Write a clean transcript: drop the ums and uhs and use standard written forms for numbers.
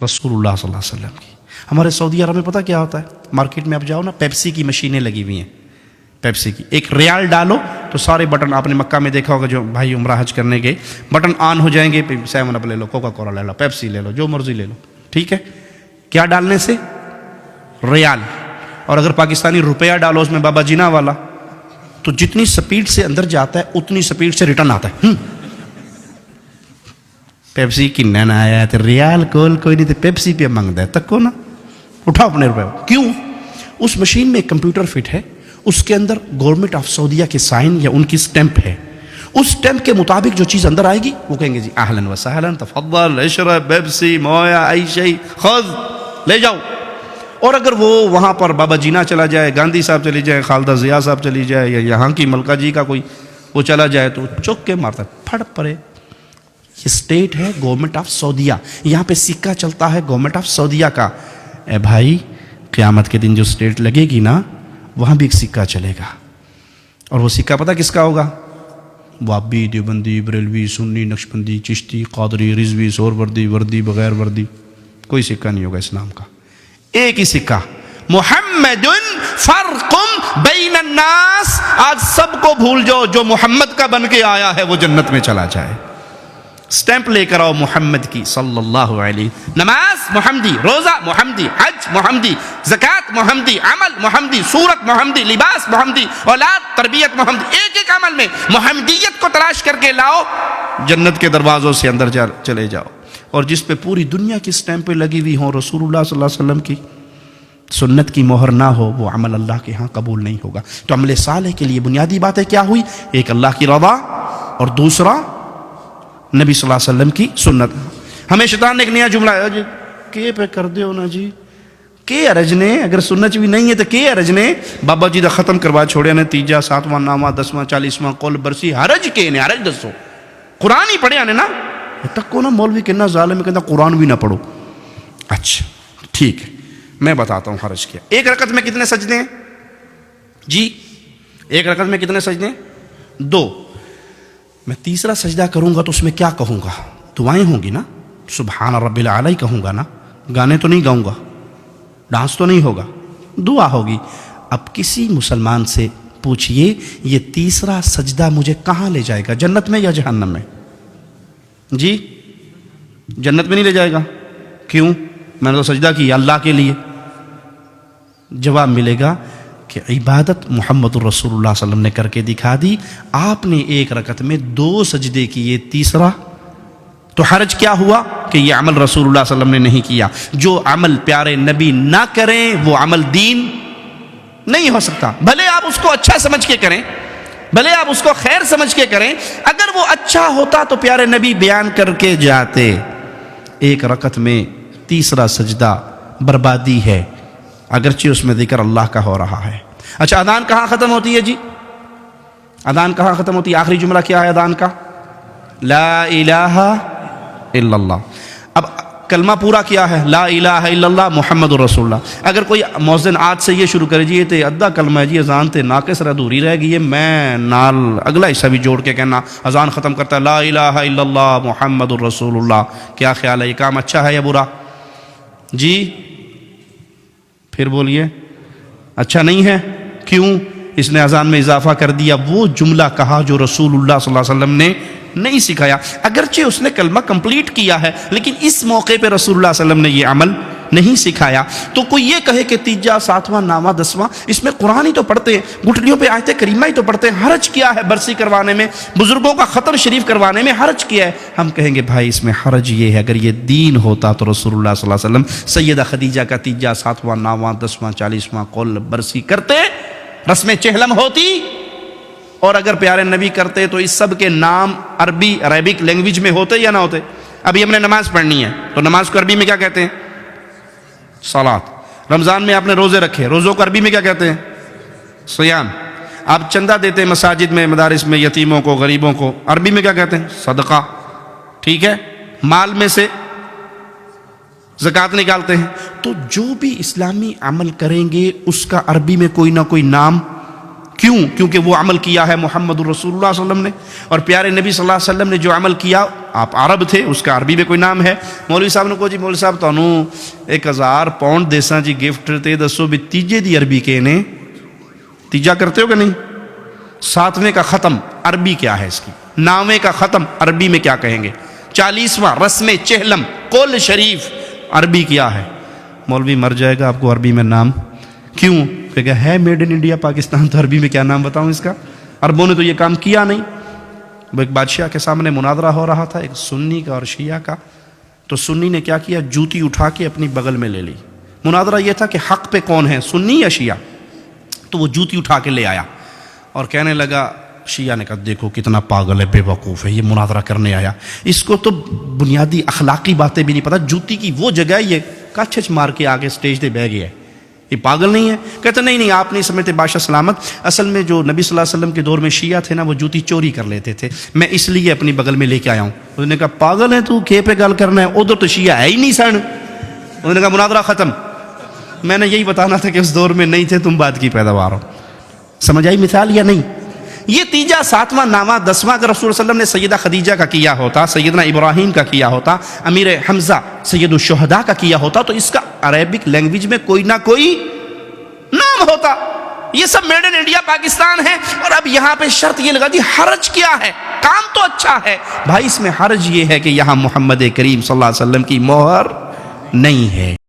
رسول اللہ صلی اللہ علیہ وسلم کی. ہمارے سعودی عرب میں پتہ کیا ہوتا ہے؟ مارکیٹ میں آپ جاؤ نا، پیپسی کی مشینیں لگی ہوئی ہیں. پیپسی کی ایک ریال ڈالو تو سارے بٹن، آپ نے مکہ میں دیکھا ہوگا جو بھائی عمرہ حج کرنے گئے، بٹن آن ہو جائیں گے. 7 اپ لے لو، کوکا کولا لے لو، پیپسی لے لو، جو مرضی لے لو. ٹھیک ہے، کیا ڈالنے سے؟ ریال. اور اگر پاکستانی روپیہ ڈالو اس میں بابا جینا والا، تو جتنی سپیڈ سے اندر جاتا ہے اتنی سپیڈ سے ریٹرن آتا ہے. پیپسی کی نانا آیا تو ریال کول کوئی نہیں، تو پیپسی پہ مانگتا ہے تک کو نا، اٹھاؤ اپنے روپے. کیوں؟ اس مشین میں ایک کمپیوٹر فٹ ہے، اس کے اندر گورنمنٹ آف سعودیہ کے سائن یا ان کی سٹیمپ ہے. اس سٹیمپ کے مطابق جو چیز اندر آئے گی وہ کہیں گے جی اہلاً و سہلاً، تفضل اشرب پیپسی مویا ای شیء خذ، لے جاؤ. اور اگر وہ وہاں پر بابا جینا چلا جائے، گاندھی صاحب چلی جائے، خالدہ ضیاء صاحب چلی جائے، یا یہاں کی ملکہ جی کا کوئی وہ چلا جائے، تو چوک کے مارتا ہے، پھڑ پڑے. یہ اسٹیٹ ہے گورنمنٹ آف سعودیہ، یہاں پہ سکہ چلتا ہے گورنمنٹ آف سعودیہ کا. اے بھائی، قیامت کے دن جو اسٹیٹ لگے گی نا، وہاں بھی ایک سکہ چلے گا. اور وہ سکہ پتہ کس کا ہوگا؟ وہابی، دیوبندی، بریلوی، سنی، نقشبندی، چشتی، قادری، رضوی، سہروردی، وردی، بغیر وردی، کوئی سکہ نہیں ہوگا اسلام کا. ایک ہی سکہ، محمد فرق بین الناس. آج سب کو بھول جاؤ، جو محمد کا بن کے آیا ہے وہ جنت میں چلا جائے. سٹیمپ لے کر آؤ محمد کی صلی اللہ علیہ. نماز محمدی، روزہ محمدی، حج محمدی، زکوٰۃ محمدی، عمل محمدی، صورت محمدی، لباس محمدی، اولاد تربیت محمدی. ایک ایک عمل میں محمدیت کو تلاش کر کے لاؤ، جنت کے دروازوں سے اندر چلے جاؤ. اور جس پہ پوری دنیا کی سٹیمپیں لگی ہوئی ہوں، رسول اللہ صلی اللہ علیہ وسلم کی سنت کی مہر نہ ہو، وہ عمل اللہ کے ہاں قبول نہیں ہوگا. تو عمل صالح کے لیے بنیادی باتیں کیا ہوئی؟ ایک اللہ کی رضا، اور دوسرا نبی صلی اللہ علیہ وسلم کی سنت. ہمیں شیطان نے ایک نیا جملہ ہے جی، کے پہ کر دیو نا جی، کے ارج نے، اگر سنت بھی نہیں ہے تو کے ارج نے. بابا جی دا ختم کروا چھوڑیا نے، 3 7واں 9واں 10واں 40واں قول برسی، حرج کے نے، حرج دسو. قرآن ہی پڑھیا نے نا. تک کو نا مولوی کہنا ظالم کہنا قرآن بھی نہ پڑھو. اچھا ٹھیک ہے، میں بتاتا ہوں حرج کیا. ایک رکعت میں کتنے سجدے ہیں جی؟ ایک رکعت میں کتنے سجدے ہیں؟ 2. میں تیسرا سجدہ کروں گا تو اس میں کیا کہوں گا؟ دعائیں ہوں گی نا، سبحان رب العلی کہوں گا نا، گانے تو نہیں گاؤں گا، ڈانس تو نہیں ہوگا، دعا ہوگی. اب کسی مسلمان سے پوچھئے یہ تیسرا سجدہ مجھے کہاں لے جائے گا، جنت میں یا جہنم میں؟ جی جنت میں نہیں لے جائے گا. کیوں؟ میں نے تو سجدہ کیا اللہ کے لیے. جواب ملے گا کہ عبادت محمد الرسول اللہ صلی اللہ علیہ وسلم نے کر کے دکھا دی. آپ نے ایک رکعت میں 2 سجدے کیے، تیسرا تو حرج کیا ہوا کہ یہ عمل رسول اللہ صلی اللہ علیہ وسلم نے نہیں کیا. جو عمل پیارے نبی نہ کریں وہ عمل دین نہیں ہو سکتا. بھلے آپ اس کو اچھا سمجھ کے کریں، بھلے آپ اس کو خیر سمجھ کے کریں، اگر وہ اچھا ہوتا تو پیارے نبی بیان کر کے جاتے. ایک رکعت میں تیسرا سجدہ بربادی ہے، اگرچہ اس میں ذکر اللہ کا ہو رہا ہے. اچھا اذان کہاں ختم ہوتی ہے جی؟ اذان کہاں ختم ہوتی ہے؟ آخری جملہ کیا ہے اذان کا؟ لا الہ الا اللہ. اب کلمہ پورا کیا ہے؟ لا الہ الا اللہ محمد الرسول اللہ. اگر کوئی مؤذن آج سے یہ شروع کرے جی یہ تے ادھا کلمہ ہے جی، اذان تے ناقص ادھوری رہ گئی ہے، میں نال اگلا حصہ بھی جوڑ کے کہنا اذان ختم کرتا ہے لا الہ الا اللہ محمد الرسول اللہ. کیا خیال ہے، یہ کام اچھا ہے یا برا؟ جی پھر بولیے. اچھا نہیں ہے. کیوں؟ اس نے اذان میں اضافہ کر دیا، وہ جملہ کہا جو رسول اللہ صلی اللہ علیہ وسلم نے نہیں سکھایا. اگرچہ اس نے کلمہ کمپلیٹ کیا ہے لیکن اس موقع پہ رسول اللہ صلی اللہ علیہ وسلم نے یہ عمل نہیں سکھایا. تو کوئی یہ کہے کہ 3 7واں 9واں 10واں اس میں قرآن ہی تو پڑھتے ہیں، گھٹنیوں پہ آیت کریمہ ہی تو پڑھتے ہیں، حرج کیا ہے برسی کروانے میں، بزرگوں کا خطر شریف کروانے میں حرج کیا ہے؟ ہم کہیں گے بھائی اس میں حرج یہ ہے، اگر یہ دین ہوتا تو رسول اللہ صلی اللہ علیہ وسلم سیدہ خدیجہ کا 3 7واں 9واں 10واں 40واں قول برسی کرتے، رسم چہلم ہوتی. اور اگر پیارے نبی کرتے تو اس سب کے نام عربی عربک لینگویج میں ہوتے یا نہ ہوتے؟ ابھی ہم نے نماز پڑھنی ہے تو نماز کو عربی میں کیا کہتے ہیں؟ صلاۃ. رمضان میں آپ نے روزے رکھے، روزوں کو عربی میں کیا کہتے ہیں؟ صیام. آپ چندہ دیتے ہیں مساجد میں، مدارس میں، یتیموں کو، غریبوں کو، عربی میں کیا کہتے ہیں؟ صدقہ. ٹھیک ہے. مال میں سے زکوٰۃ نکالتے ہیں. تو جو بھی اسلامی عمل کریں گے اس کا عربی میں کوئی نہ کوئی نام. کیوں؟ کیونکہ وہ عمل کیا ہے محمد الرسول اللہ صلی اللہ علیہ وسلم نے، اور پیارے نبی صلی اللہ علیہ وسلم نے جو عمل کیا آپ عرب تھے، اس کا عربی میں کوئی نام ہے. مولوی صاحب نے کہا جی مولوی صاحب تانوں 1000 پاؤنڈ دیساں جی گفٹ تے دسو بھی تیجے دی عربی کے نے تیجا کرتے ہو کہ نہیں؟ 7ویں کا ختم عربی کیا ہے اس کی؟ 9ویں کا ختم عربی میں کیا کہیں گے؟ 40واں رسم چہلم قول شریف عربی کیا ہے؟ مولوی مر جائے گا آپ کو عربی میں نام کیوں کہ ہے میڈ ان انڈیا پاکستان، تو عربی میں کیا نام بتاؤں اس کا؟ عربوں نے تو یہ کام کیا نہیں. وہ ایک بادشاہ کے سامنے مناظرہ ہو رہا تھا، ایک سنی کا اور شیعہ کا. تو سنی نے کیا کیا؟ جوتی اٹھا کے اپنی بغل میں لے لی. مناظرہ یہ تھا کہ حق پہ کون ہے، سنی یا شیعہ؟ تو وہ جوتی اٹھا کے لے آیا اور کہنے لگا، شیعہ نے کہا دیکھو کتنا پاگل ہے، بے وقوف ہے، یہ مناظرہ کرنے آیا، اس کو تو بنیادی اخلاقی باتیں بھی نہیں پتہ، جوتی کی وہ جگہ ہے یہ کچھ مار کے آگے سٹیج پہ بیٹھ گیا ہے، یہ پاگل نہیں ہے؟ کہتے نہیں آپ نہیں سمجھتے بادشاہ سلامت، اصل میں جو نبی صلی اللہ علیہ وسلم کے دور میں شیعہ تھے نا وہ جوتی چوری کر لیتے تھے، میں اس لیے اپنی بغل میں لے کے آیا ہوں. انہوں نے کہا پاگل ہے تو، کھے پہ گل کرنا ہے، ادھر تو شیعہ ہے ہی نہیں سن. انہوں نے کہا مناظرہ ختم. میں نے یہی بتانا تھا کہ اس دور میں نہیں تھے، تم بات کی پیداوار ہو. سمجھ آئی مثال یا نہیں؟ یہ تیجا 7واں 9واں 10واں اگر رسول اللہ علیہ وسلم نے سیدہ خدیجہ کا کیا ہوتا، سیدنا ابراہیم کا کیا ہوتا، امیر حمزہ سید الشہداء کا کیا ہوتا، تو اس کا عربک لینگویج میں کوئی نہ کوئی نام ہوتا. یہ سب میڈ ان انڈیا پاکستان ہے. اور اب یہاں پہ شرط یہ لگا دی حرج کیا ہے؟ کام تو اچھا ہے بھائی، اس میں حرج یہ ہے کہ یہاں محمد کریم صلی اللہ علیہ وسلم کی مہر نہیں ہے.